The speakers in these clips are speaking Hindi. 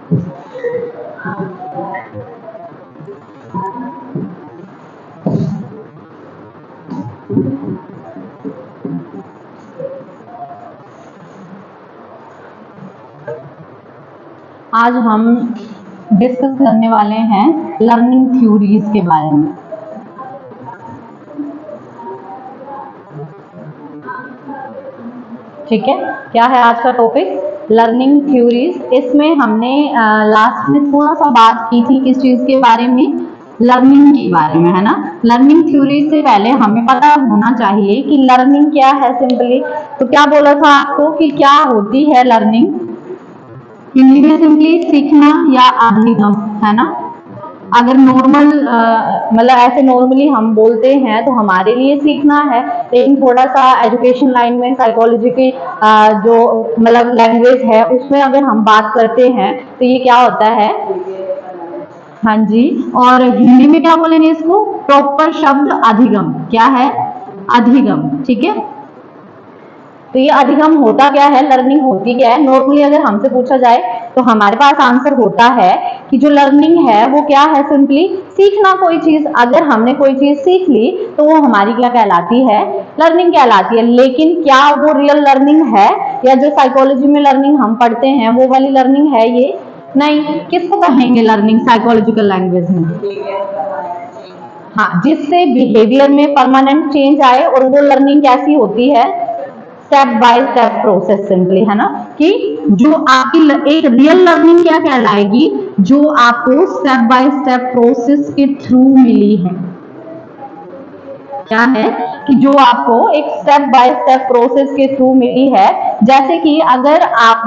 आज हम डिस्कस करने वाले हैं लर्निंग थ्योरीज के बारे में। ठीक है, क्या है आज का टॉपिक? Learning theories. इसमें हमने लास्ट में थोड़ा सा बात की थी किस चीज के बारे में? लर्निंग के बारे में, है ना। लर्निंग थ्योरी से पहले हमें पता होना चाहिए कि लर्निंग क्या है सिंपली। तो क्या बोला था आपको कि क्या होती है लर्निंग? हिंदी सिंपली सीखना या अधिगम, है ना। अगर नॉर्मल मतलब ऐसे नॉर्मली हम बोलते हैं तो हमारे लिए सीखना है, लेकिन थोड़ा सा एजुकेशन लाइन में साइकोलॉजी की जो मतलब लैंग्वेज है उसमें अगर हम बात करते हैं तो ये क्या होता है? हाँ जी। और हिंदी में क्या बोलेंगे इसको? प्रॉपर शब्द अधिगम। क्या है? अधिगम। ठीक है, तो ये अधिगम होता क्या है, लर्निंग होती क्या है? नॉर्मली अगर हमसे पूछा जाए तो हमारे पास आंसर होता है कि जो लर्निंग है वो क्या है? सिंपली सीखना कोई चीज। अगर हमने कोई चीज सीख ली तो वो हमारी क्या कहलाती है? लर्निंग कहलाती है। लेकिन क्या वो रियल लर्निंग है, या जो साइकोलॉजी में लर्निंग हम पढ़ते हैं वो वाली लर्निंग है ये? नहीं। किसको कहेंगे लर्निंग साइकोलॉजिकल लैंग्वेज में? हाँ, जिससे बिहेवियर में परमानेंट चेंज आए। और वो लर्निंग कैसी होती है? Step by step process simply, है ना। कि जो आपकी एक रियल लर्निंग क्या कहलाएगी? जो आपको स्टेप बाय स्टेप प्रोसेस के थ्रू मिली है। क्या है कि जो आपको एक स्टेप बाय स्टेप प्रोसेस के थ्रू मिली है। जैसे कि अगर आप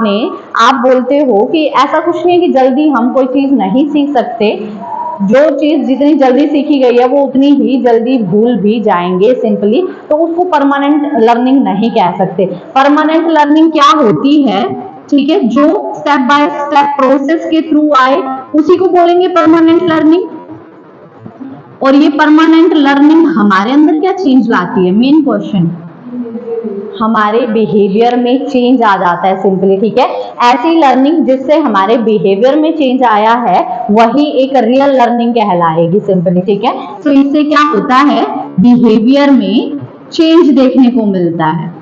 बोलते हो कि ऐसा कुछ नहीं कि जल्दी हम कोई चीज नहीं सीख सकते, जो चीज जितनी जल्दी सीखी गई है वो उतनी ही जल्दी भूल भी जाएंगे सिंपली, तो उसको परमानेंट लर्निंग नहीं कह सकते। परमानेंट लर्निंग क्या होती है? ठीक है, जो स्टेप बाय स्टेप प्रोसेस के थ्रू आए उसी को बोलेंगे परमानेंट लर्निंग। और ये परमानेंट लर्निंग हमारे अंदर क्या चेंज लाती है? Main question. हमारे बिहेवियर में चेंज आ जाता है सिंपली। ठीक है, ऐसी लर्निंग जिससे हमारे बिहेवियर में चेंज आया है वही एक रियल लर्निंग कहलाएगी सिंपली। ठीक है, तो इससे क्या होता है? बिहेवियर में चेंज देखने को मिलता है,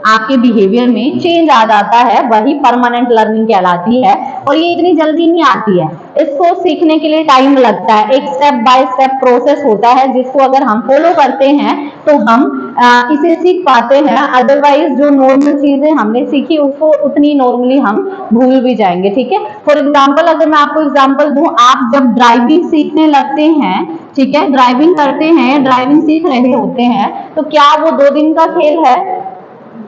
आपके बिहेवियर में चेंज आ जाता है, वही परमानेंट लर्निंग कहलाती है। और ये इतनी जल्दी नहीं आती है, इसको सीखने के लिए टाइम लगता है। एक स्टेप बाय स्टेप प्रोसेस होता है जिसको अगर हम फॉलो करते हैं तो हम इसे सीख पाते हैं। अदरवाइज जो नॉर्मल चीजें हमने सीखी उसको उतनी नॉर्मली हम भूल भी जाएंगे। ठीक है, फॉर एग्जाम्पल अगर मैं आपको एग्जाम्पल दूं, आप जब ड्राइविंग सीखने लगते हैं, ठीक है, ड्राइविंग करते हैं, ड्राइविंग सीख रहे होते हैं, तो क्या वो 2 दिन का खेल है?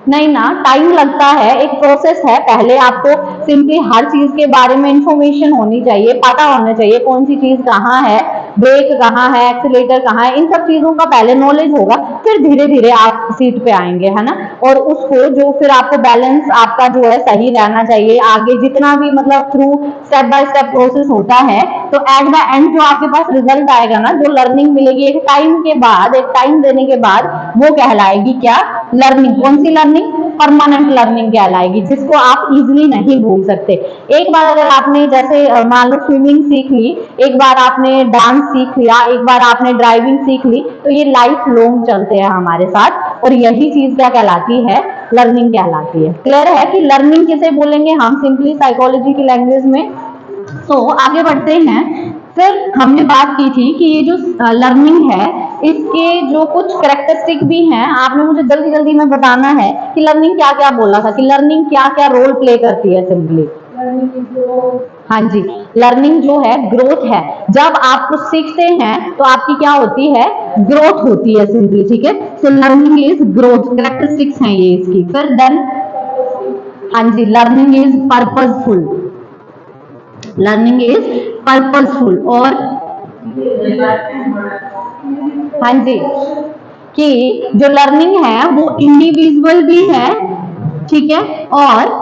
नहीं ना, टाइम लगता है, एक प्रोसेस है। पहले आपको सिंपली हर चीज के बारे में इंफॉर्मेशन होनी चाहिए, पता होना चाहिए कौन सी चीज कहाँ है, ब्रेक कहाँ है, एक्सीलेटर कहाँ है, इन सब चीजों का पहले नॉलेज होगा, फिर धीरे धीरे आप सीट पे आएंगे, है ना। और उसको जो फिर आपको बैलेंस आपका जो है सही रहना चाहिए आगे जितना भी मतलब through step by step process होता है। तो एट द एंड जो आपके पास रिजल्ट आएगा ना, जो लर्निंग मिलेगी एक टाइम के बाद, एक टाइम देने के बाद, वो कहलाएगी क्या? लर्निंग। कौन सी लर्निंग? परमानेंट लर्निंग कहलाएगी, जिसको आप इजीली नहीं भूल सकते। एक बार अगर आपने जैसे मान लो स्विमिंग सीख ली, एक बार आपने डांस सीख लिया, एक बार आपने ड्राइविंग सीख ली, तो ये लाइफ लॉन्ग चलते हैं हमारे साथ। और यही चीज क्या कहलाती है? लर्निंग कहलाती है। क्लियर है कि लर्निंग किसे बोलेंगे हम सिंपली साइकोलॉजी की लैंग्वेज में? तो आगे बढ़ते हैं। फिर हमने बात की थी कि ये जो लर्निंग है इसके जो कुछ कैरेक्टरिस्टिक भी हैं, आपने मुझे जल्दी जल्दी में बताना है कि लर्निंग क्या क्या बोला था, कि लर्निंग क्या क्या रोल प्ले करती है सिंपली। हाँ जी, लर्निंग जो है ग्रोथ है। जब आप कुछ सीखते हैं तो आपकी क्या होती है? ग्रोथ होती है सिंपली। ठीक है, so learning is growth, characteristics हैं ये इसकी। फिर देन हाँ जी, learning is purposeful. Learning is purposeful. और हाँ जी, कि जो लर्निंग है वो इंडिविजुअल भी है, ठीक है, और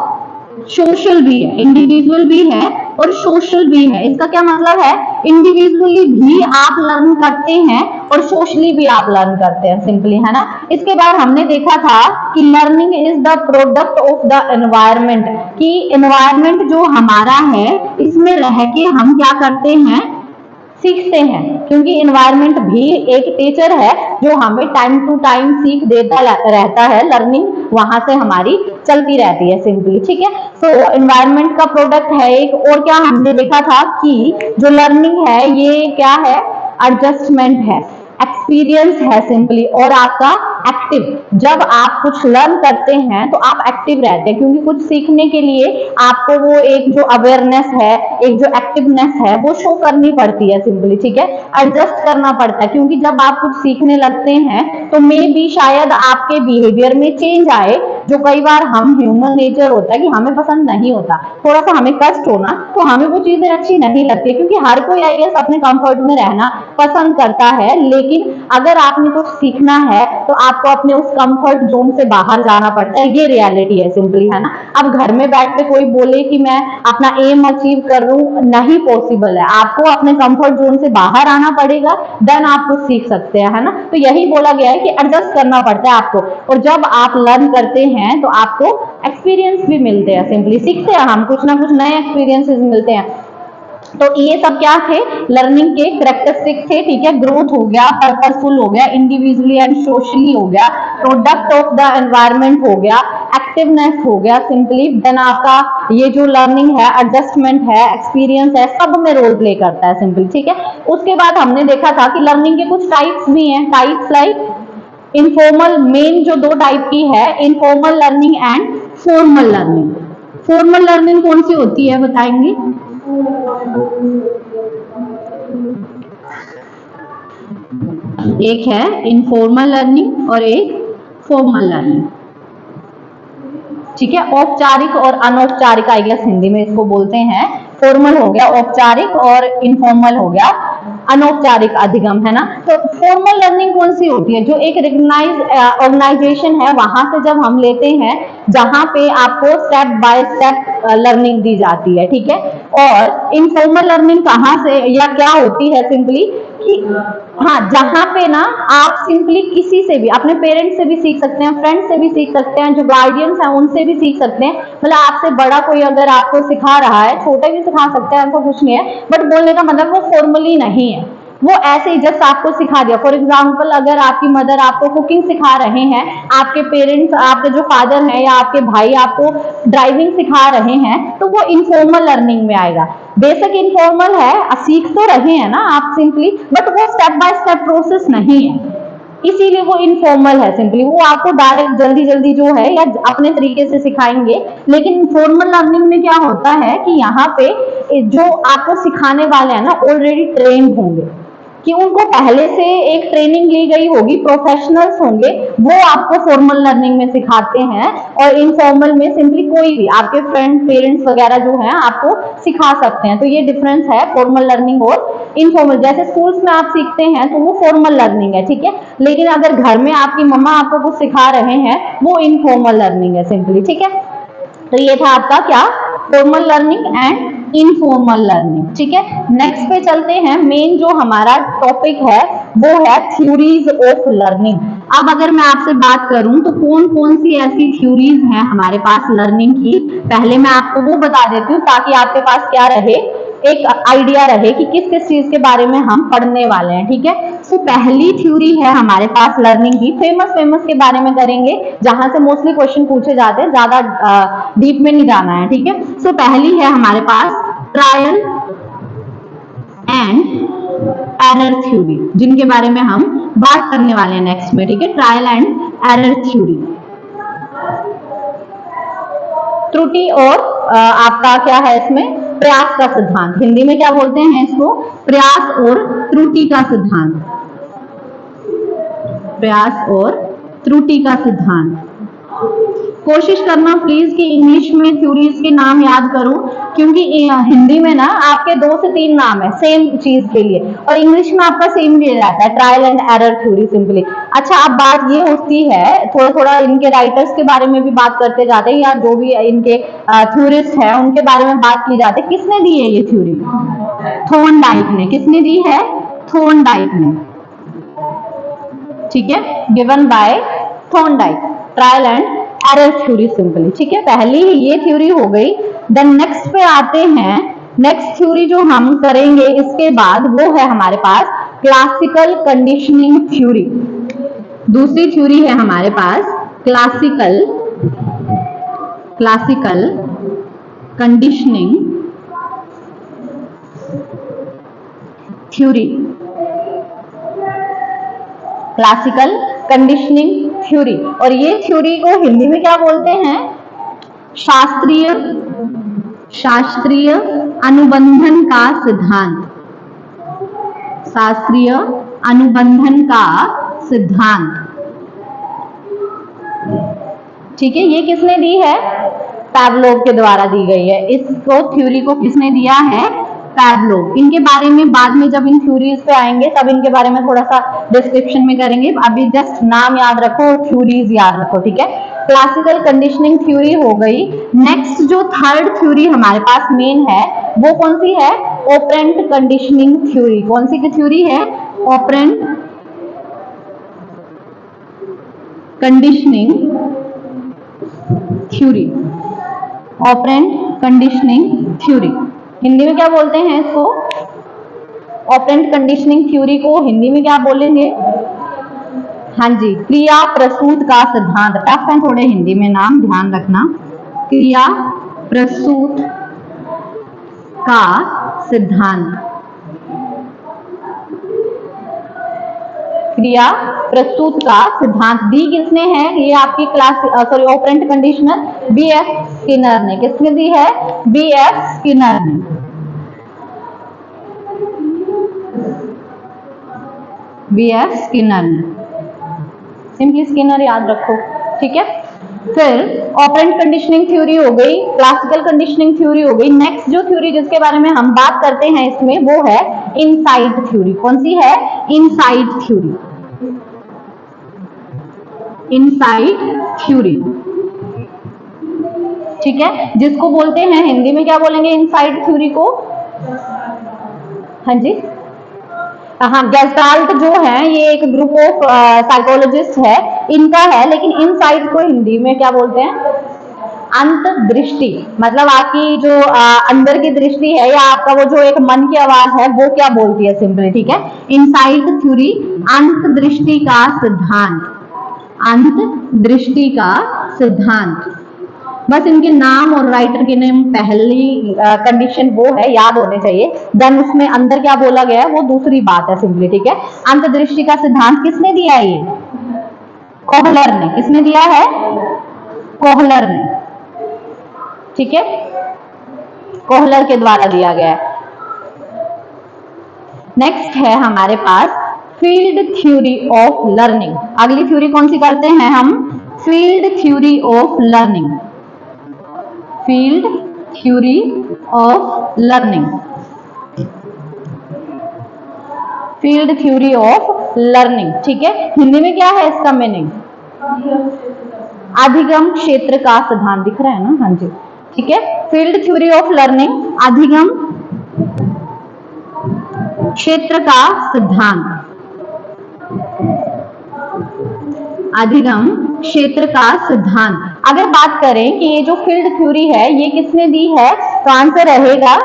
सोशल भी है। इंडिविजुअल भी है और सोशल भी है। इसका क्या मतलब है, इंडिविजुअली भी आप लर्न करते हैं और सोशली भी आप लर्न करते हैं, सिंपली, है ना। इसके बाद हमने देखा था कि learning is the product of the environment, कि एनवायरमेंट जो हमारा है इसमें रह के हम क्या करते हैं, सीखते हैं, क्योंकि एनवायरनमेंट भी एक टीचर है जो हमें टाइम टू टाइम सीख देता रहता है। लर्निंग वहां से हमारी चलती रहती है, सिंपली, ठीक है। तो एनवायरनमेंट का प्रोडक्ट है एक। और क्या हमने देखा था कि जो लर्निंग है ये क्या है, एडजस्टमेंट है, एक्सपीरियंस है, सिंपली, और आपका एक्टिव। जब आप कुछ लर्न करते हैं तो आप एक्टिव रहते हैं, क्योंकि कुछ सीखने के लिए आपको वो एक जो अवेयरनेस है, एक जो एक्टिवनेस है वो शो करनी पड़ती है, सिंपली, ठीक है। एडजस्ट करना पड़ता है, क्योंकि जब आप कुछ सीखने लगते हैं तो मे बी शायद आपके बिहेवियर में चेंज आए, जो कई बार हम ह्यूमन नेचर होता है कि हमें पसंद नहीं होता, थोड़ा सा हमें कष्ट होना तो हमें वो चीजें अच्छी नहीं लगती, क्योंकि हर कोई आई गेस अपने कंफर्ट में रहना पसंद करता है। लेकिन अगर आपने कुछ सीखना है तो आपको अपने उस कंफर्ट जोन से बाहर जाना पड़ता है, ये रियलिटी है, सिंपली, है ना। अब घर में बैठ के कोई बोले कि मैं अपना एम अचीव कर लूं, नहीं पॉसिबल है। आपको अपने कंफर्ट जोन से बाहर आना पड़ेगा, देन आप कुछ सीख सकते हैं, है ना। तो यही बोला गया है कि एडजस्ट करना पड़ता है आपको, और जब आप लर्न करते हैं तो आपको एक्सपीरियंस भी मिलते हैं, सिंपली, सीखते हैं हम, कुछ ना कुछ नए एक्सपीरियंसेस मिलते हैं। तो ये सब क्या थे, लर्निंग के कैरेक्टरिस्टिक थे, ठीक है। ग्रोथ हो गया, पर्पसफुल हो गया, इंडिविजुअली एंड सोशली हो गया, प्रोडक्ट ऑफ द एनवायरनमेंट हो गया, एक्टिवनेस हो गया, सिंपली, देन आपका ये जो लर्निंग है, एडजस्टमेंट है, एक्सपीरियंस है, सब में रोल प्ले करता है, सिंपली, ठीक है। उसके बाद हमने देखा था कि लर्निंग के कुछ टाइप्स भी हैं, टाइप्स लाइक इनफॉर्मल, मेन जो दो टाइप की है, informal learning and formal learning. Formal learning कौन सी होती है, बताएंगे? एक है इनफॉर्मल लर्निंग और एक फॉर्मल लर्निंग, ठीक है। औपचारिक और अनौपचारिक, आई गेस हिंदी में इसको बोलते हैं। फॉर्मल हो गया औपचारिक और इनफॉर्मल हो गया अनौपचारिक अधिगम, है ना। तो फॉर्मल लर्निंग कौन सी होती है, जो एक रिकग्नाइज ऑर्गेनाइजेशन है वहां से जब हम लेते हैं, जहां पे आपको स्टेप बाय स्टेप लर्निंग दी जाती है, ठीक है। और इनफॉर्मल लर्निंग कहाँ से या क्या होती है, सिंपली, कि हाँ, जहां पे ना आप सिंपली किसी से भी, अपने पेरेंट्स से भी सीख सकते हैं, फ्रेंड्स से भी सीख सकते हैं, जो गार्डियंस हैं उनसे भी सीख सकते हैं। मतलब आपसे बड़ा कोई अगर आपको सिखा रहा है, छोटे भी सिखा सकते हैं, ऐसा कुछ नहीं है, बट बोलने का मतलब वो फॉर्मली नहीं है, वो ऐसे ही जस्ट आपको सिखा दिया। फॉर एग्जाम्पल, अगर आपकी मदर आपको कुकिंग सिखा रहे हैं, आपके पेरेंट्स, आपके जो फादर हैं या आपके भाई आपको ड्राइविंग सिखा रहे हैं, तो वो इनफॉर्मल लर्निंग में आएगा। बेसिक इनफॉर्मल है, सीख तो रहे हैं ना आप, सिंपली, बट वो स्टेप बाय स्टेप प्रोसेस नहीं है, इसीलिए वो इनफॉर्मल है, सिंपली। वो आपको डायरेक्ट जल्दी जल्दी जो है या अपने तरीके से सिखाएंगे। लेकिन फॉर्मल लर्निंग में क्या होता है कि यहाँ पे जो आपको सिखाने वाले हैं ना, ऑलरेडी ट्रेन होंगे, कि उनको पहले से एक ट्रेनिंग ली गई होगी, प्रोफेशनल्स होंगे, वो आपको फॉर्मल लर्निंग में सिखाते हैं। और इनफॉर्मल में सिंपली कोई भी आपके फ्रेंड, पेरेंट्स वगैरह जो हैं आपको सिखा सकते हैं। तो ये डिफरेंस है फॉर्मल लर्निंग और इनफॉर्मल। जैसे स्कूल्स में आप सीखते हैं तो वो फॉर्मल लर्निंग है, ठीक है। लेकिन अगर घर में आपकी मम्मा आपको कुछ सिखा रहे हैं, वो इनफॉर्मल लर्निंग है, सिंपली, ठीक है। तो ये था आपका क्या, formal learning and informal learning, ठीक है। नेक्स्ट पे चलते हैं। मेन जो हमारा टॉपिक है वो है थ्योरीज ऑफ लर्निंग। अब अगर मैं आपसे बात करूं तो कौन कौन सी ऐसी थ्योरीज हैं हमारे पास लर्निंग की, पहले मैं आपको वो बता देती हूँ, ताकि आपके पास क्या रहे, एक आइडिया रहे कि किस किस चीज के बारे में हम पढ़ने वाले हैं, ठीक है। तो पहली थ्योरी है हमारे पास लर्निंग की, फेमस के बारे में करेंगे, जहां से मोस्टली क्वेश्चन पूछे जाते हैं, ज्यादा डीप में नहीं जाना है, ठीक है। तो पहली है हमारे पास ट्रायल एंड एरर थ्योरी, जिनके बारे में हम बात करने वाले हैं नेक्स्ट में, ठीक है। ट्रायल एंड एरर थ्योरी, त्रुटि और आपका क्या है इसमें, प्रयास का सिद्धांत। हिंदी में क्या बोलते हैं इसको, प्रयास और त्रुटि का सिद्धांत, प्रयास और त्रुटि का सिद्धांत। कोशिश करना प्लीज कि इंग्लिश में थ्योरीज के नाम याद करो, क्योंकि हिंदी में ना आपके 2 से 3 नाम है सेम चीज के लिए, और इंग्लिश में आपका सेम दिया जाता है, trial and error theory simply. अच्छा, अब बात ये होती है, थोड़ा थोड़ा इनके राइटर्स के बारे में भी बात करते जाते हैं, या जो भी इनके थ्योरिस्ट हैं उनके बारे में बात की जाती है। किसने दी है ये थ्योरी? थॉर्नडाइक ने। किसने दी है? थॉर्नडाइक ने। ठीक है, given by Thorndike, trial and error theory simply. ठीक है, पहली ये थ्योरी हो गई। देन नेक्स्ट पे आते हैं, नेक्स्ट थ्योरी जो हम करेंगे इसके बाद वो है हमारे पास क्लासिकल कंडीशनिंग थ्योरी। दूसरी थ्योरी है हमारे पास classical conditioning theory. Classical conditioning theory, और ये थ्योरी को हिंदी में क्या बोलते हैं? शास्त्रीय अनुबंधन का सिद्धांत। शास्त्रीय अनुबंधन का सिद्धांत। ठीक है, ये किसने दी है? पैवलोव के द्वारा दी गई है। इसको थ्योरी को किसने दिया है? पैवलोव। इनके बारे में बाद में जब इन थ्योरीज पे आएंगे तब इनके बारे में थोड़ा सा डिस्क्रिप्शन में करेंगे, अभी जस्ट नाम याद रखो और थ्योरीज याद रखो। ठीक है, क्लासिकल कंडीशनिंग थ्योरी हो गई। नेक्स्ट जो थर्ड थ्योरी हमारे पास मेन है वो कौन सी है? Operant conditioning theory. कौन सी की थ्योरी है? Operant conditioning theory. Operant conditioning theory, Hindi में क्या बोलते हैं इसको? ऑपरेंट कंडीशनिंग थ्योरी को हिंदी में क्या बोलेंगे? हाँ जी, क्रिया प्रसूत का सिद्धांत। टफ है थोड़े हिंदी में नाम, ध्यान रखना। क्रिया प्रसूत का सिद्धांत। क्रिया प्रस्तुत का सिद्धांत दी किसने है? ये आपकी ऑपरेंट कंडीशनर बीएफ स्किनर ने। किसने दी है? बीएफ स्किनर ने। बीएफ स्किनर ने, सिंपली स्किनर याद रखो। ठीक है, फिर ऑपरेंट कंडीशनिंग थ्योरी हो गई, क्लासिकल कंडीशनिंग थ्योरी हो गई। नेक्स्ट जो थ्योरी जिसके बारे में हम बात करते हैं इसमें वो है इनसाइट थ्योरी। कौन सी है? Insight theory. इनसाइट थ्योरी, ठीक है, जिसको बोलते हैं हिंदी में क्या बोलेंगे इनसाइट थ्योरी को? हाँ जी, हाँ, गेस्टाल्ट जो है ये एक ग्रुप ऑफ साइकोलॉजिस्ट है, इनका है, लेकिन इनसाइट को हिंदी में क्या बोलते हैं? अंतर्दृष्टि। मतलब आपकी जो अंदर की दृष्टि है या आपका वो जो एक मन की आवाज है वो क्या बोलती है सिंपली। ठीक है, इनसाइट थ्योरी अंतर्दृष्टि का सिद्धांत। अंतर्दृष्टि का सिद्धांत। बस इनके नाम और राइटर के नेम पहली कंडीशन वो है, याद होने चाहिए। देन उसमें अंदर क्या बोला गया है वो दूसरी बात है सिंपली। ठीक है, अंतर्दृष्टि का सिद्धांत किसने दिया है? ये कोहलर ने। किसने दिया है? कोहलर ने। ठीक है, कोहलर के द्वारा दिया गया है। नेक्स्ट है हमारे पास फील्ड थ्योरी ऑफ लर्निंग। अगली थ्योरी कौन सी करते हैं हम? Field theory of learning. Field theory of learning. Field theory of learning. ठीक है, हिंदी में क्या है इसका मीनिंग? अधिगम क्षेत्र का सिद्धांत। दिख रहा है ना? हाँ जी, ठीक है, फील्ड थ्योरी ऑफ लर्निंग, अधिगम क्षेत्र का सिद्धांत। अधिगम क्षेत्र का सिद्धांत। अगर बात करें कि ये जो फील्ड थ्योरी है ये किसने दी है, तो आंसर रहेगा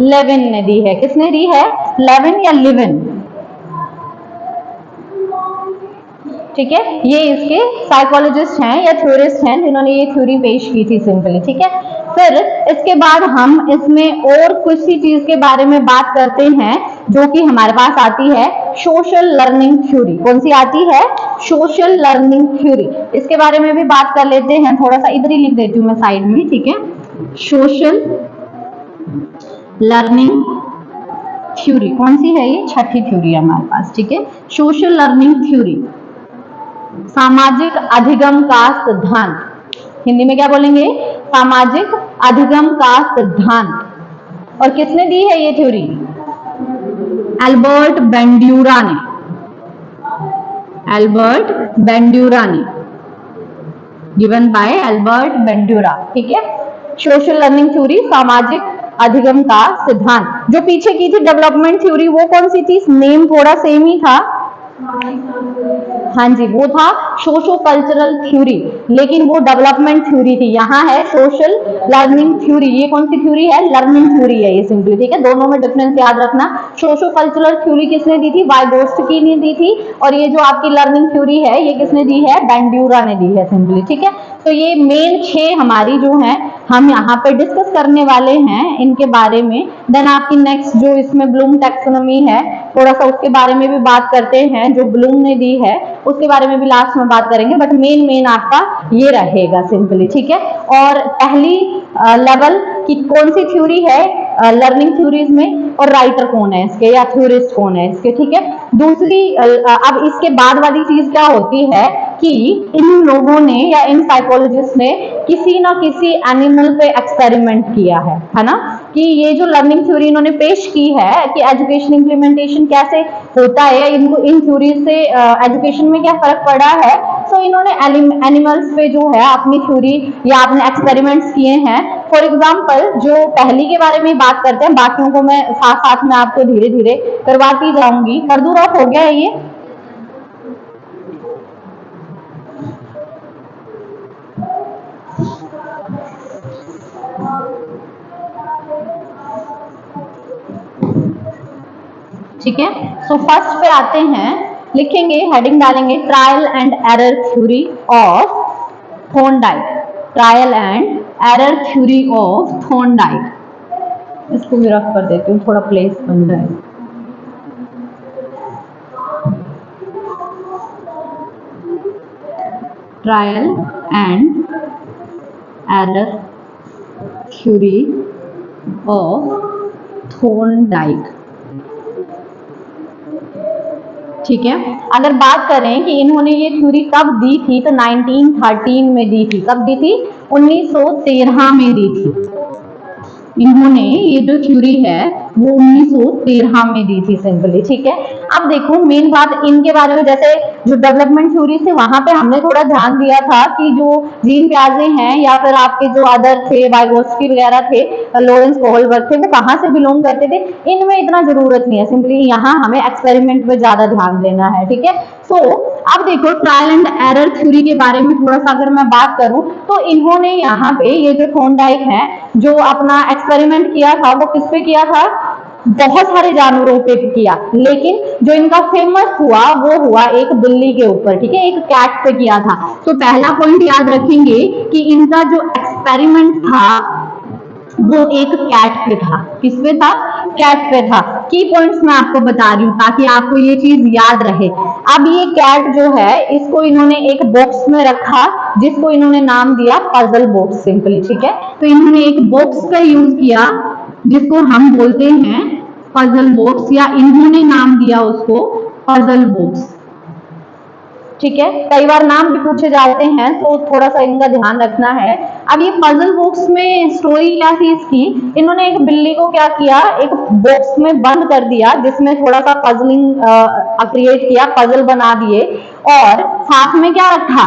लेविन ने दी है। किसने दी है? लेविन या लिविन। ठीक है, ये इसके साइकोलॉजिस्ट हैं या थ्योरिस्ट हैं जिन्होंने ये थ्योरी पेश की थी सिंपली। ठीक है, फिर इसके बाद हम इसमें और कुछ सी चीज के बारे में बात करते हैं जो कि हमारे पास आती है सोशल लर्निंग थ्योरी। कौन सी आती है? Social learning theory. इसके बारे में भी बात कर लेते हैं, थोड़ा सा इधर ही लिख देती हूँ मैं साइड में। ठीक है, सोशल लर्निंग थ्योरी कौन सी है? ये छठी थ्योरी है हमारे पास। ठीक है, सोशल लर्निंग थ्योरी, सामाजिक अधिगम का सिद्धांत। हिंदी में क्या बोलेंगे? सामाजिक अधिगम का सिद्धांत। और किसने दी है ये थ्योरी? एल्बर्ट बेंड्यूरा ने। एल्बर्ट बेंड्यूरा ने, गिवन बाय एल्बर्ट बेंड्यूरा। ठीक है, सोशल लर्निंग थ्योरी, सामाजिक अधिगम का सिद्धांत। जो पीछे की थी डेवलपमेंट थ्योरी, वो कौन सी थी? नेम थोड़ा सेम ही था। हाँ जी, वो था सोशो कल्चरल थ्योरी, लेकिन वो डेवलपमेंट थ्योरी थी। यहाँ है सोशल लर्निंग थ्योरी। ये कौन सी थ्योरी है? लर्निंग थ्योरी है ये सिंपली। ठीक है, दोनों में डिफरेंस याद रखना। सोशो कल्चरल थ्योरी किसने दी थी? वाइगोत्स्की ने दी थी। और ये जो आपकी लर्निंग थ्योरी है, ये किसने दी है? बेंड्यूरा ने दी है सिंपली। ठीक है, तो ये मेन 6 हमारी जो है हम यहाँ पे डिस्कस करने वाले हैं इनके बारे में। देन आपकी नेक्स्ट जो इसमें ब्लूम टैक्सोनॉमी है, थोड़ा सा उसके बारे में भी बात करते हैं, जो ब्लूम ने दी है उसके बारे में भी लास्ट में बात करेंगे। बट मेन आपका ये रहेगा सिंपली। ठीक है, और पहली लेवल की कौन सी थ्योरी है लर्निंग थ्योरीज में, और राइटर कौन है इसके, या थ्योरिस्ट कौन है इसके। ठीक है, दूसरी अब इसके बाद वाली चीज क्या होती है कि इन लोगों ने या इन साइकोलॉजिस्ट ने किसी ना किसी एनिमल पे एक्सपेरिमेंट किया है ना, कि ये जो लर्निंग थ्योरी इन्होंने पेश की है कि एजुकेशन इंप्लीमेंटेशन कैसे होता है, इनको इन थ्योरी से एजुकेशन में क्या फर्क पड़ा है। तो इन्होंने एनिमल्स पे जो है अपनी थ्योरी या अपने एक्सपेरिमेंट्स किए हैं। फॉर एग्जाम्पल, जो पहली के बारे में बात करते हैं, बाकियों को मैं साथ साथ में आपको धीरे धीरे करवाती जाऊंगी। कर दूं रफ हो गया है ये? ठीक है, सो फर्स्ट पे आते हैं, लिखेंगे, हेडिंग डालेंगे trial and error theory of Thorndike. Trial and error theory of Thorndike. इसको भी रफ कर देती हूँ, थोड़ा प्लेस बन जाए। Trial and error theory of Thorndike. ठीक है, अगर बात करें कि इन्होंने ये थ्योरी कब दी थी, तो 1913 में दी थी। कब दी थी? 1913 में दी थी। इन्होंने ये जो थ्योरी है वो 1913 में दी थी सिंपली। ठीक है, अब देखो मेन बात इनके बारे में, जैसे जो डेवलपमेंट थ्योरी थी वहां पे हमने थोड़ा ध्यान दिया था कि जो जीन प्याजे हैं या फिर आपके जो अदर थे, वाइगोत्स्की वगैरह थे, लॉरेंस कोहलबर्ग थे, वो कहाँ से बिलोंग करते थे, इनमें इतना जरूरत नहीं है। सिंपली यहाँ हमें एक्सपेरिमेंट पे ज्यादा ध्यान देना है। ठीक है, तो अब देखो ट्रायल एंड एरर थ्योरी के बारे में थोड़ा सा अगर मैं बात करूं, तो इन्होंने यहाँ पे ये जो थॉर्नडाइक है जो अपना एक्सपेरिमेंट किया था, वो किस पे किया था? बहुत सारे जानवरों पे किया, लेकिन जो इनका फेमस हुआ वो हुआ एक बिल्ली के ऊपर। ठीक है, एक कैट पे किया था। तो पहला पॉइंट याद रखेंगे कि इनका जो एक्सपेरिमेंट था वो एक कैट पे था। किस पे था? कैट पे था। की पॉइंट्स मैं आपको बता रही हूँ ताकि आपको ये चीज याद रहे। अब ये कैट जो है इसको इन्होंने एक बॉक्स में रखा, जिसको इन्होंने नाम दिया पजल बॉक्स सिंपली। ठीक है, तो इन्होंने एक बॉक्स का यूज किया जिसको हम बोलते हैं पजल बॉक्स, या इन्होंने नाम दिया उसको पजल बॉक्स। ठीक है, कई बार नाम भी पूछे जाते हैं तो थोड़ा सा इनका ध्यान रखना है। अब ये पजल बॉक्स में स्टोरी क्या थी इसकी, इन्होंने एक बिल्ली को क्या किया, एक बॉक्स में बंद कर दिया जिसमें थोड़ा सा पजलिंग क्रिएट किया, पजल बना दिए, और साथ में क्या रखा,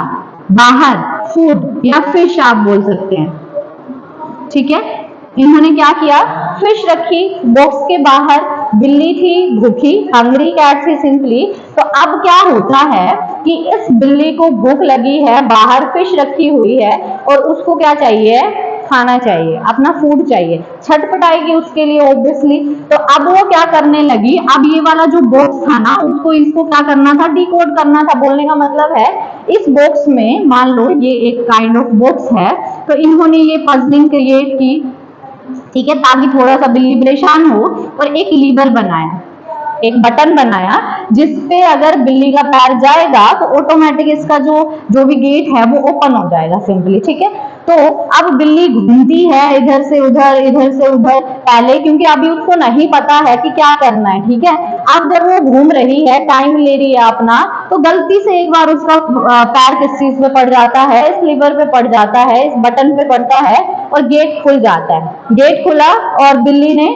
बाहर फूड या फिश आप बोल सकते हैं। ठीक है, इन्होंने क्या किया, फिश रखी बॉक्स के बाहर, बिल्ली थी भूखी, हंग्री कैट थी सिंपली। तो अब क्या होता है कि इस बिल्ली को भूख लगी है, बाहर फिश रखी हुई है और उसको क्या चाहिए, खाना चाहिए, अपना फूड चाहिए, छटपटाएगी उसके लिए ऑब्वियसली। तो अब वो क्या करने लगी, अब ये वाला जो बॉक्स था ना उसको इसको क्या करना था, डिकोड करना था। बोलने का मतलब है इस बॉक्स में मान लो ये एक काइंड ऑफ बॉक्स है, तो इन्होंने ये पजलिंग क्रिएट की। ठीक है, ताकि थोड़ा सा बिल्ली परेशान हो, और एक लीवर बनाया, एक बटन बनाया जिसपे अगर बिल्ली का पैर जाएगा तो ऑटोमेटिक इसका जो भी गेट है वो ओपन हो जाएगा सिंपली। ठीक है, तो अब बिल्ली घूमती है इधर से उधर इधर से उधर, पहले क्योंकि अभी उसको नहीं पता है कि क्या करना है, ठीक है। अब जब वो घूम रही है, टाइम ले रही है अपना, तो गलती से एक बार उसका पैर किस चीज पे पड़ जाता है, इस लीवर पे पड़ जाता है, इस बटन पे पड़ता है और गेट खुल जाता है। गेट खुला और बिल्ली ने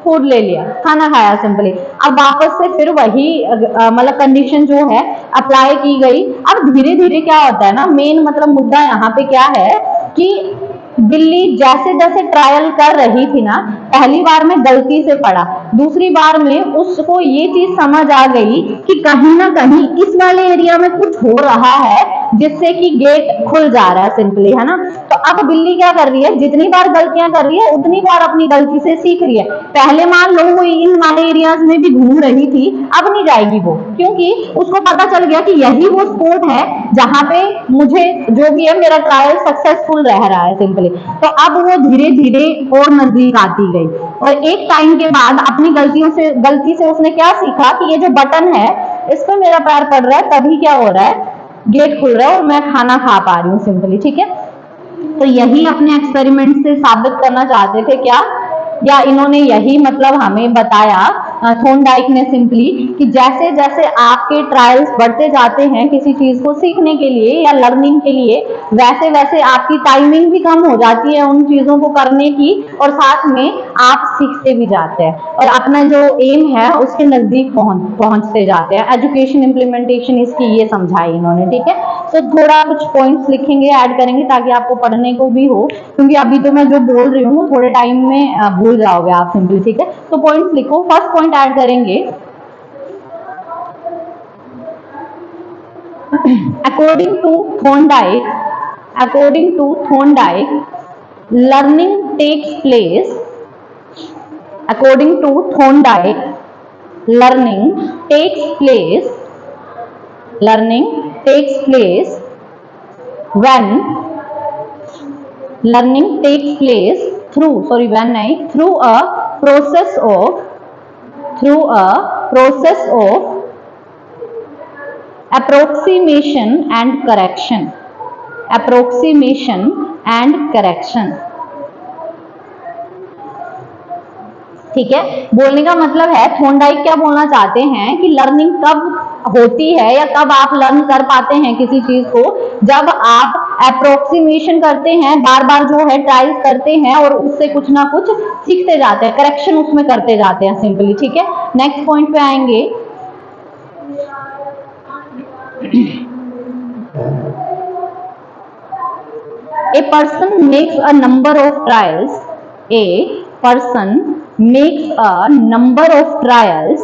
फूड ले लिया, खाना खाया सिंपली। अब वापस से फिर वही मतलब कंडीशन जो है अप्लाई की गई। अब धीरे धीरे क्या होता है ना, मेन मतलब मुद्दा यहाँ पे क्या है कि बिल्ली जैसे जैसे ट्रायल कर रही थी ना, पहली बार में गलती से पड़ा, दूसरी बार में उसको ये चीज समझ आ गई कि कहीं ना कहीं इस वाले एरिया में कुछ हो रहा है जिससे कि गेट खुल जा रहा है सिंपली, है ना। तो अब बिल्ली क्या कर रही है, जितनी बार गलतियां कर रही है उतनी बार अपनी गलती से सीख रही है। पहले मान लो वो इन वाले एरियाज में भी घूम रही थी, अब नहीं जाएगी वो, क्योंकि उसको पता चल गया कि यही वो स्पॉट है जहां पे मुझे जो भी है मेरा ट्रायल सक्सेसफुल रह रहा है सिंपली। तो अब वो धीरे धीरे और नजदीक आती गई और एक टाइम के बाद अपनी गलती से उसने क्या सीखा कि ये जो बटन है इस पर मेरा पैर पड़ रहा है, तभी क्या हो रहा है, गेट खुल रहा है और मैं खाना खा पा रही हूँ सिंपली, ठीक है। तो यही अपने एक्सपेरिमेंट से साबित करना चाहते थे क्या, या इन्होंने यही मतलब हमें बताया थॉर्नडाइक ने सिंपली कि जैसे जैसे आपके ट्रायल्स बढ़ते जाते हैं किसी चीज को सीखने के लिए या लर्निंग के लिए, वैसे वैसे आपकी टाइमिंग भी कम हो जाती है उन चीजों को करने की और साथ में आप सीखते भी जाते हैं और अपना जो एम है उसके नजदीक पहुंचते जाते हैं। एजुकेशन इम्प्लीमेंटेशन इसकी ये समझाई इन्होंने, ठीक है। तो थोड़ा कुछ पॉइंट्स लिखेंगे, ऐड करेंगे ताकि आपको पढ़ने को भी हो, क्योंकि अभी तो मैं जो बोल रही हूँ थोड़े टाइम में भूल जाओगे आप सिंपली, ठीक है। तो पॉइंट्स लिखो, फर्स्ट पॉइंट ऐड करेंगे, according to Thorndike, learning takes place, according to Thorndike, learning takes place when learning takes place through a process of approximation and correction, ठीक है। बोलने का मतलब है थॉर्नडाइक क्या बोलना चाहते हैं कि लर्निंग कब होती है या कब आप लर्न कर पाते हैं किसी चीज को, जब आप अप्रोक्सीमेशन करते हैं, बार बार जो है ट्राइल्स करते हैं और उससे कुछ ना कुछ सीखते जाते हैं, करेक्शन उसमें करते जाते हैं सिंपली, ठीक है। नेक्स्ट पॉइंट पे आएंगे, a person makes a number of trials,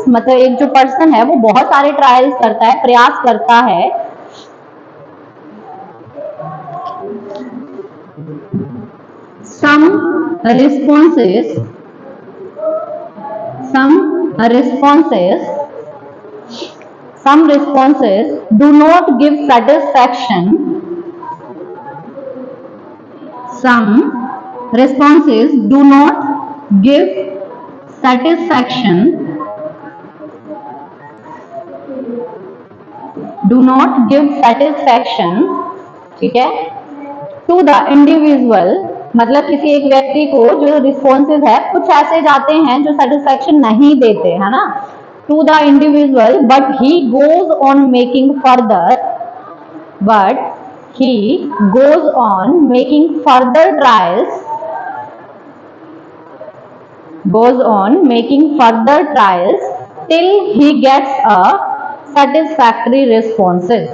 मतलब एक जो पर्सन है वो बहुत सारे ट्रायल्स करता है, प्रयास करता है, some responses do not give satisfaction, ठीक है, टू द इंडिविजुअल, मतलब किसी एक व्यक्ति को जो रिस्पॉन्सेज है कुछ ऐसे जाते हैं जो सेटिस्फैक्शन नहीं देते, है ना, to the individual, but he goes on making further trials till he gets a satisfactory responses,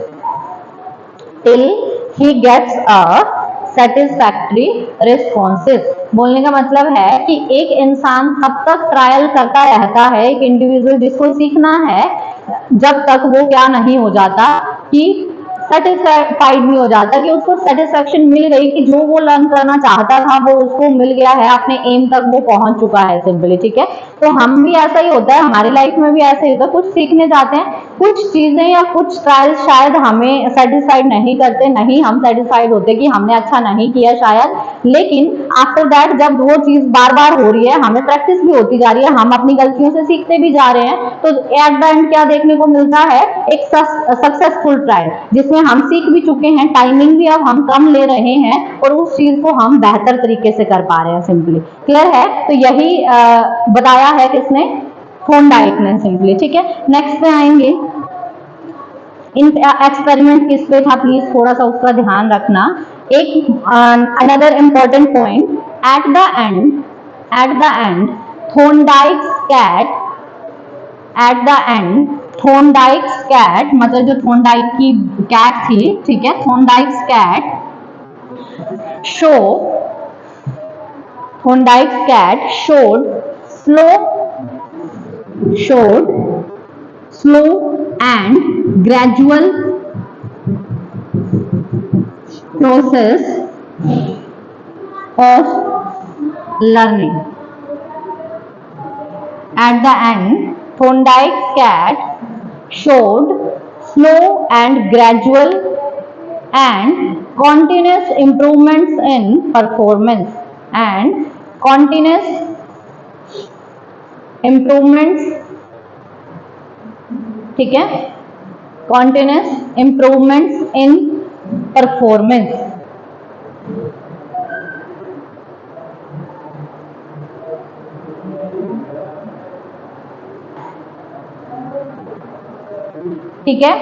बोलने का मतलब है कि एक इंसान तब तक ट्रायल करता रहता है, एक इंडिविजुअल जिसको सीखना है, जब तक वो क्या नहीं हो जाता कि सेटिस्फाइड नहीं हो जाता, कि उसको सेटिस्फेक्शन मिल गई कि जो वो लर्न करना चाहता था वो उसको मिल गया है, अपने एम तक वो पहुंच चुका है सिंपली, ठीक है। तो हम भी ऐसा ही होता है, हमारी लाइफ में भी ऐसा ही होता है, कुछ सीखने जाते हैं, कुछ चीजें या कुछ ट्रायल शायद हमें सेटिस्फाइड नहीं करते, नहीं हम सेटिस्फाइड होते कि हमने अच्छा नहीं किया शायद, लेकिन आफ्टर दैट जब वो चीज बार बार हो रही है, हमें प्रैक्टिस भी होती जा रही है, हम अपनी गलतियों से सीखते भी जा रहे हैं, तो एट द एंड क्या देखने को मिलता है, एक सक्सेसफुल ट्रायल जिसमें हम सीख भी चुके हैं, टाइमिंग भी अब हम कम ले रहे हैं और उस चीज को हम बेहतर तरीके से कर पा रहे हैं। सिंपली क्लियर है? तो यही बताया है किसने, थॉर्नडाइक ने सिंपली। ठीक है, नेक्स्ट पे आएंगे। इन एक्सपेरिमेंट किस पे था, प्लीज थोड़ा सा उसका ध्यान रखना। एक another important point, at the end Thorndike's cat, at the end Thorndike's cat, मतलब जो थॉर्नडाइक की कैट थी, ठीक है, Thorndike's cat Thorndike's cat showed slow and gradual process of learning. At the end, Thorndike's cat showed slow and gradual and continuous improvements in performance and continuous improvements, ठीक है, continuous improvements in performance। ठीक है,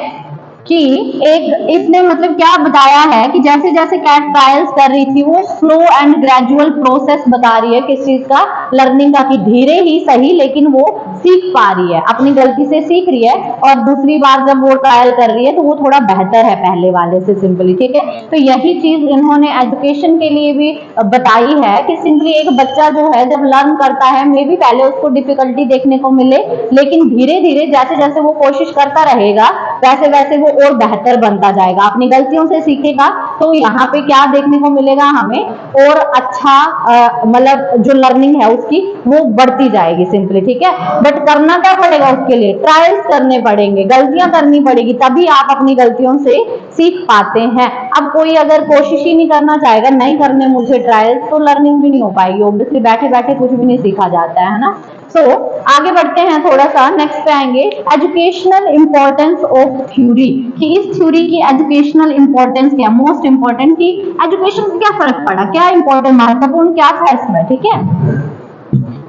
कि एक इसने मतलब क्या बताया है कि जैसे जैसे कैट ट्रायल्स कर रही थी वो स्लो एंड ग्रेजुअल प्रोसेस बता रही है किस चीज का, लर्निंग का, कि धीरे ही सही लेकिन वो सीख पा रही है, अपनी गलती से सीख रही है और दूसरी बार जब वो ट्रायल कर रही है तो वो थोड़ा बेहतर है पहले वाले से सिंपली। ठीक है, तो यही चीज इन्होंने एजुकेशन के लिए भी बताई है कि सिंपली एक बच्चा जो है जब लर्न करता है, मे भी पहले उसको डिफिकल्टी देखने को मिले, लेकिन धीरे धीरे जैसे जैसे वो कोशिश करता रहेगा वैसे वैसे वो और बेहतर बनता जाएगा, अपनी गलतियों से सीखेगा। तो यहाँ पे क्या देखने को मिलेगा हमें, और अच्छा मतलब जो लर्निंग है उसकी वो बढ़ती जाएगी सिंपली। ठीक है, बट करना क्या पड़ेगा, उसके लिए ट्रायल्स करने पड़ेंगे, गलतियां करनी पड़ेगी, तभी आप अपनी गलतियों से सीख पाते हैं। अब कोई अगर कोशिश ही नहीं करना चाहेगा, नहीं करने मुझे ट्रायल्स, तो लर्निंग भी नहीं हो पाएगी, ऑब्वियसली बैठे बैठे कुछ भी नहीं सीखा जाता है ना। तो आगे बढ़ते हैं थोड़ा सा, नेक्स्ट पे आएंगे, एजुकेशनल इंपॉर्टेंस ऑफ थ्योरी, कि इस थ्योरी की एजुकेशनल इंपॉर्टेंस क्या, मोस्ट इंपॉर्टेंट, की एजुकेशन से क्या फर्क पड़ा, क्या इंपॉर्टेंट महत्वपूर्ण क्या था इसमें। ठीक है,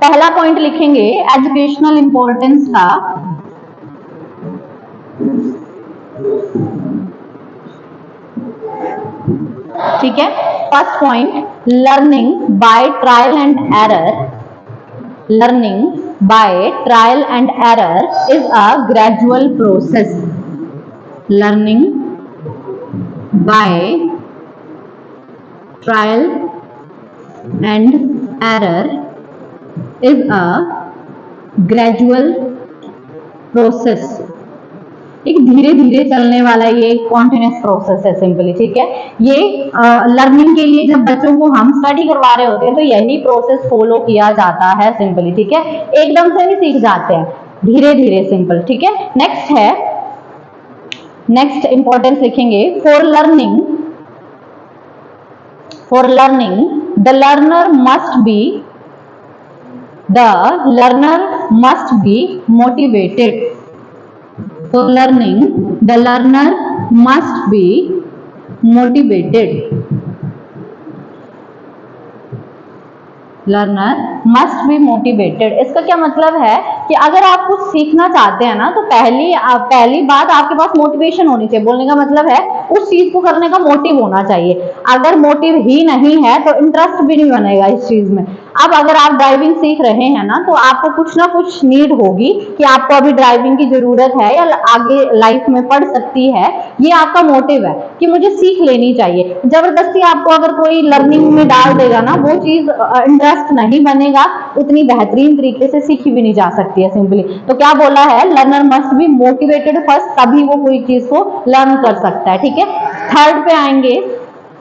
पहला पॉइंट लिखेंगे एजुकेशनल इंपॉर्टेंस का, ठीक है, first point, learning by trial and error, learning by trial and error is a gradual process. Learning by trial and error is a gradual process. एक धीरे धीरे चलने वाला ये कॉन्टिन्यूस प्रोसेस है सिंपली। ठीक है, ये लर्निंग के लिए जब बच्चों को हम स्टडी करवा रहे होते हैं तो यही प्रोसेस फॉलो किया जाता है सिंपली। ठीक है, एकदम से नहीं सीख जाते हैं, धीरे धीरे सिंपल। ठीक है, नेक्स्ट है, नेक्स्ट इंपॉर्टेंस लिखेंगे, for learning the learner must be motivated. For learning, the learner must be motivated. Learner must be motivated. इसका क्या मतलब है कि अगर आप कुछ सीखना चाहते हैं ना, तो पहली बात आपके पास मोटिवेशन होनी चाहिए। बोलने का मतलब है उस चीज को करने का मोटिव होना चाहिए। अगर मोटिव ही नहीं है तो इंटरेस्ट भी नहीं बनेगा इस चीज में। अब अगर आप ड्राइविंग सीख रहे हैं ना, तो आपको कुछ ना कुछ नीड होगी कि आपको अभी ड्राइविंग की जरूरत है या आगे लाइफ में पड़ सकती है, ये आपका मोटिव है कि मुझे सीख लेनी चाहिए। जबरदस्ती आपको अगर कोई लर्निंग में डाल देगा ना, वो चीज इंटरेस्ट नहीं बनेगा, उतनी बेहतरीन तरीके से सीखी भी नहीं जा सकती है सिंपली। तो क्या बोला है, learner must be motivated first, तभी वो कोई चीज को लर्न कर सकता है। ठीक है, थर्ड पे आएंगे,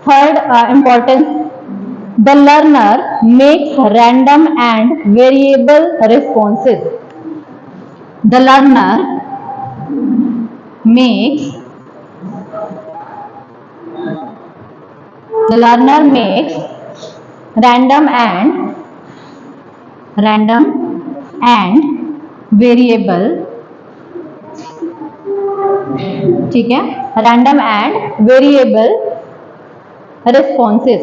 third importance, the learner makes random and variable responses. The learner makes the learner makes random and variable, ठीक है, random and variable responses,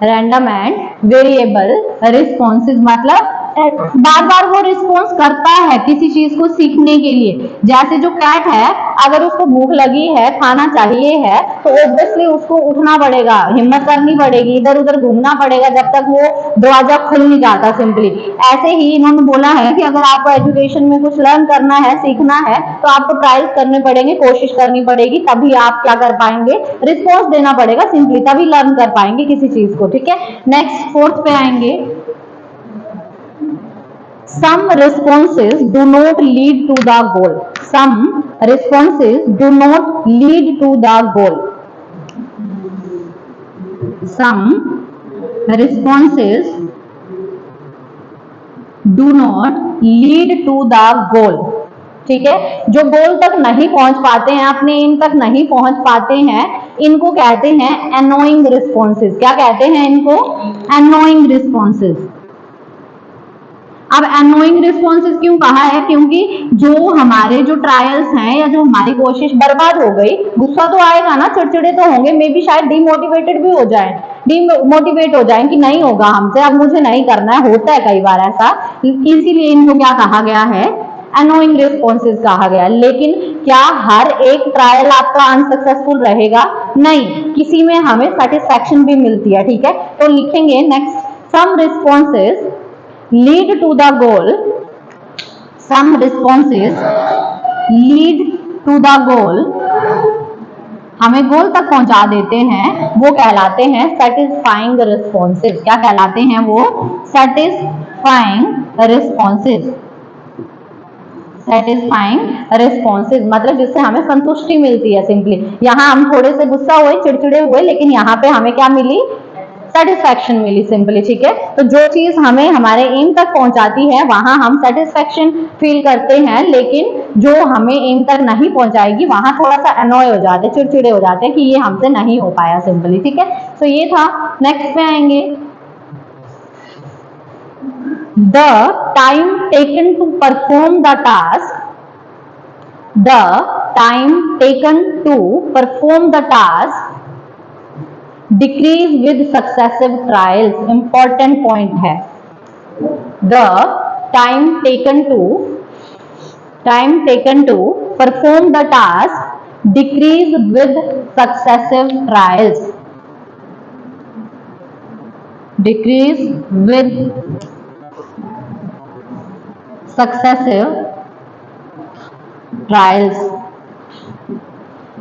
random and variable responses मतलब बार बार वो रिस्पॉन्स करता है किसी चीज को सीखने के लिए। जैसे जो कैट है, अगर उसको भूख लगी है, खाना चाहिए है, तो ऑब्वियसली उसको उठना पड़ेगा, हिम्मत करनी पड़ेगी, इधर उधर घूमना पड़ेगा जब तक वो दरवाजा खुल नहीं जाता सिंपली। ऐसे ही इन्होंने बोला है कि अगर आपको एजुकेशन में कुछ लर्न करना है, सीखना है, तो आपको ट्रायल्स करने पड़ेंगे, कोशिश करनी पड़ेगी, तभी आप क्या कर पाएंगे, रिस्पॉन्स देना पड़ेगा सिंपली, तभी लर्न कर पाएंगे किसी चीज को। ठीक है, नेक्स्ट फोर्थ पे आएंगे। Some responses do not lead to the goal. Some responses do not lead to the goal. Some responses do not lead to the goal. ठीक है, जो गोल तक नहीं पहुंच पाते हैं, अपने एम तक नहीं पहुंच पाते हैं, इनको कहते हैं एनोइंग रिस्पॉन्सेज। क्या कहते हैं इनको? Annoying responses. अब एनोइंग रिस्पॉन्सेज क्यों कहा है? क्योंकि जो हमारे जो ट्रायल्स हैं या जो हमारी कोशिश बर्बाद हो गई, गुस्सा तो आएगा ना, चिड़चिड़े तो होंगे, मे बी शायद डीमोटिवेटेड भी हो जाए, डीमोटिवेट हो जाए कि नहीं होगा हमसे, अब मुझे नहीं करना है, होता है कई बार ऐसा, इसीलिए इनको क्या कहा गया है? एनोइंग रिस्पॉन्सेज कहा गया। लेकिन क्या हर एक ट्रायल आपका अनसक्सेसफुल रहेगा? नहीं, किसी में हमें सेटिस्फैक्शन भी मिलती है। ठीक है, तो लिखेंगे next, some responses lead to the goal, some responses lead to the goal, हमें गोल तक पहुंचा देते हैं, वो कहलाते हैं satisfying responses। क्या कहलाते हैं वो? satisfying responses। satisfying responses मतलब जिससे हमें संतुष्टि मिलती है सिंपली। यहाँ हम थोड़े से गुस्सा हुए, चिड़चिड़े हुए, लेकिन यहाँ पे हमें क्या मिली? सेटिस्फैक्शन मिली सिंपली। ठीक है, तो जो चीज हमें हमारे एम तक पहुंचाती है वहां हम सेटिस्फैक्शन फील करते हैं, लेकिन जो हमें एम तक नहीं पहुंचाएगी वहां थोड़ा सा अनॉय हो जाते हैं, चिड़चिड़े हो जाते हैं कि ये हमसे नहीं हो पाया सिंपली। ठीक है, तो ये था। नेक्स्ट पे आएंगे, the time taken to perform the task, the time taken to perform the task decrease with successive trials। important point है, the time taken to perform the task decrease with successive trials, decrease with successive trials।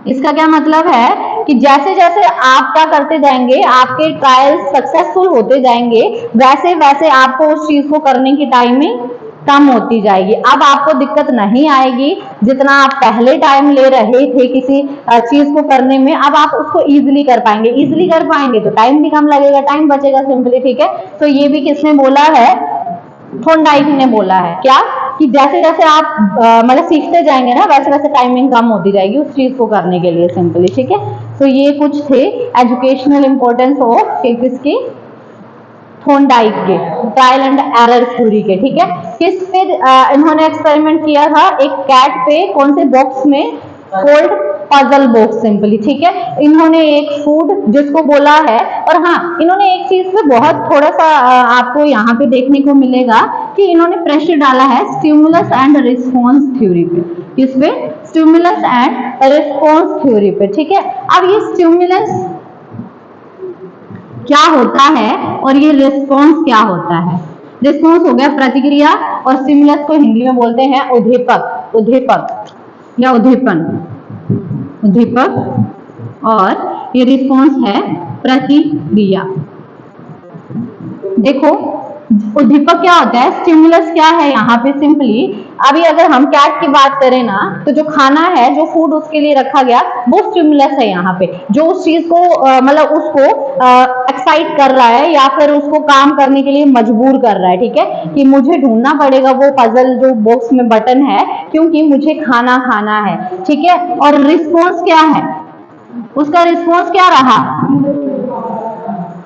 इसका क्या मतलब है कि जैसे जैसे आप क्या करते जाएंगे, आपके ट्रायल्स सक्सेसफुल होते जाएंगे, वैसे वैसे आपको उस चीज को करने की टाइमिंग कम होती जाएगी। अब आपको दिक्कत नहीं आएगी, जितना आप पहले टाइम ले रहे थे किसी चीज को करने में, अब आप उसको इजीली कर पाएंगे। इजीली कर पाएंगे तो टाइम भी कम लगेगा, टाइम बचेगा सिंपली। ठीक है, तो ये भी किसने बोला है? थॉर्नडाइक ने बोला है। क्या? कि जैसे जैसे आप मतलब सीखते जाएंगे ना, वैसे वैसे टाइमिंग कम होती जाएगी उस चीज को करने के लिए सिंपली। ठीक है, तो ये कुछ थे एजुकेशनल इंपॉर्टेंस ऑफ किसकी? थॉर्नडाइक के ट्रायल एंड एरर थ्योरी के। ठीक है, किस पे इन्होंने एक्सपेरिमेंट किया था? एक कैट पे। कौन से बॉक्स में? Cold puzzle box simply. ठीक है, इन्होंने एक फूड जिसको बोला है, और हाँ, इन्होंने एक चीज पे बहुत थोड़ा सा आपको यहाँ पे देखने को मिलेगा कि इन्होंने प्रेशर डाला है स्टिमुलस एंड रिस्पॉन्स थ्योरी पे। किस पे? स्टिमुलस एंड रिस्पॉन्स थ्योरी पे। ठीक है, अब ये स्टिमुलस क्या होता है और ये रिस्पॉन्स क्या होता है? रिस्पॉन्स हो गया प्रतिक्रिया, और स्टिमुलस को हिंदी में बोलते हैं उद्दीपक, उद्दीपक या उद्दीपन, उद्दीपक, और ये रिस्पॉन्स है प्रतिक्रिया। देखो, उद्दीपक क्या होता है, स्टिमुलस क्या है यहाँ पे सिंपली। अभी अगर हम कैट की बात करें ना, तो जो खाना है, जो फूड उसके लिए रखा गया, वो स्टिमुलस है यहाँ पे, जो उस चीज को मतलब उसको एक्साइट कर रहा है या फिर उसको काम करने के लिए मजबूर कर रहा है, ठीक है, कि मुझे ढूंढना पड़ेगा वो पजल जो बॉक्स में बटन है, क्योंकि मुझे खाना खाना है, ठीक है। और रिस्पॉन्स क्या है, उसका रिस्पॉन्स क्या रहा,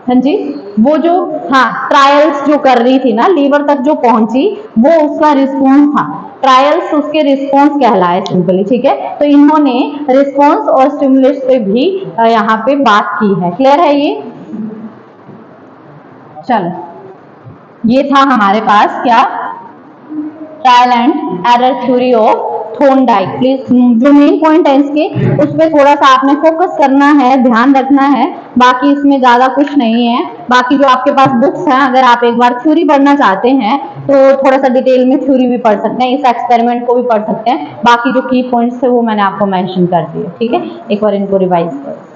हाँ जी, वो जो, हाँ, ट्रायल्स जो कर रही थी ना, लीवर तक जो पहुंची, वो उसका रिस्पॉन्स था, ट्रायल्स उसके रिस्पॉन्स कहलाए सिंपली, ठीक है। तो इन्होंने रिस्पॉन्स और स्टिमुलस पे भी यहाँ पे बात की है। क्लियर है ये? चलो, ये था हमारे पास क्या, trial and error theory of Thorndike. Please जो मेन पॉइंट है इसके, उस पर थोड़ा सा आपने फोकस करना है, ध्यान रखना है, बाकी इसमें ज्यादा कुछ नहीं है। बाकी जो आपके पास बुक्स हैं, अगर आप एक बार थ्योरी पढ़ना चाहते हैं तो थोड़ा सा डिटेल में थ्योरी भी पढ़ सकते हैं, इस एक्सपेरिमेंट को भी पढ़ सकते हैं, बाकी जो की पॉइंट्स थे वो मैंने आपको मेंशन कर दिए, ठीक है। एक बार इनको रिवाइज करो।